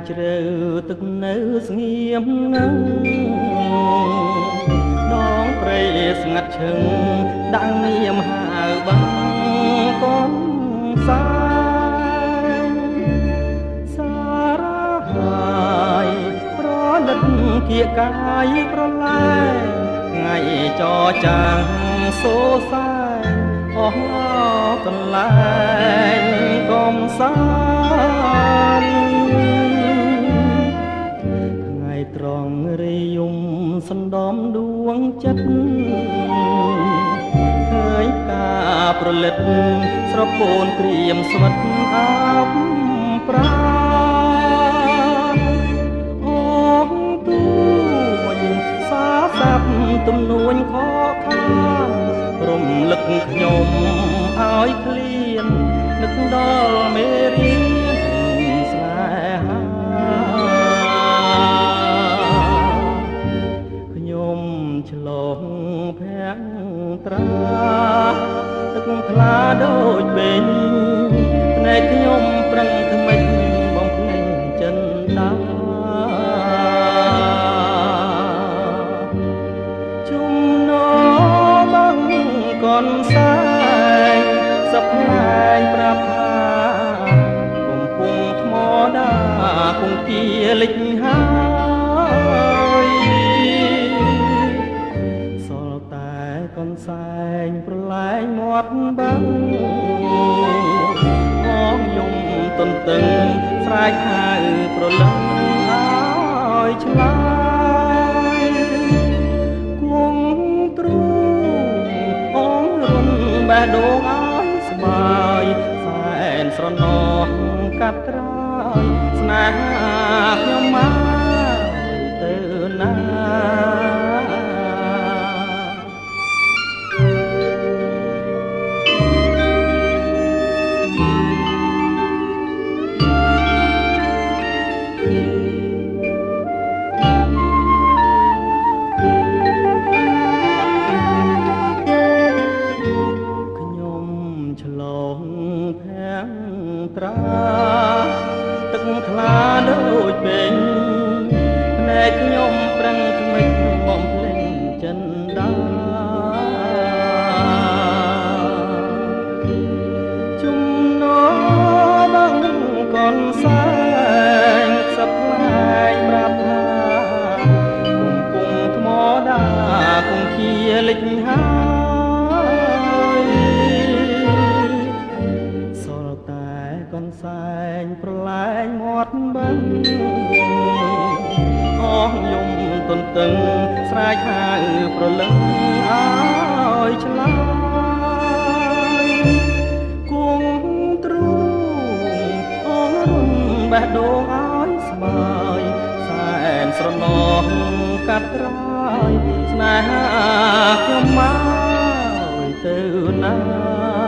ជ្រៅទឹកនៅស្ងៀមនឹងដងព្រៃស្ងាត់ឈឹងដាំងនាមហៅបងកូនសាយសារហើយប្រលិតគៀកកាយប្រលែថ្ងៃចចាំងសូសាយអស់កន្លែងកំសាន្តថ្ងៃត្រង់រីយំសណ្ដំដួងចិត្តឃើញការប្រលិតស្រពោនព្រាមស្វិតអាប់ប្រាអូទួយសាសាប់ទំនួញខកខានរំលឹកខ្ញុំឲ្យឃ្លាននឹកដល់មេរៀនស្នេហាខ្ញុំឆ្លងភាំងត្រាទឹកថ្លាដូចបេញភ្នែកខ្ញុំប្រឹងថ្មិចបំភ្លេចចិនដាជុំណបងកនសាយសពផ្នែកប្រាប់ថាកំពុងថ្មដាគង្គាលិចហើយសល់តែកនសែងប្រឡែងមាត់បាំងអងយំទន្ទឹងស្រែកហៅប្រលឹងឲ្យឆ្លើយគង់ទ្រូងអងរុនបេះដូងឲ្យស្បើយសែនស្រណោះកាត់ត្រើយស្នេហាខ្ញុំមកទៅណាឆ្លងភាំងត្រាទឹកថ្លាដូចពេញភ្នែកខ្ញុំប្រឹងថ្មិចបំភ្លេចចិនដាជុំណបងកនសែងខ្សឹបផ្លែងប្រាប់ថាកំពុងថ្មដាគង្គាលិចហើយកនសែងប្រឡែងមាត់បឹងអស់យំទន្ទឹងស្រែកហៅប្រលឹងឲ្យឆ្លើយគង់ទ្រូងអងរុនបេះដូងឲ្យស្បើយសែនស្រណោះកាត់ត្រើយស្នេហាខ្ញុំមកទៅណា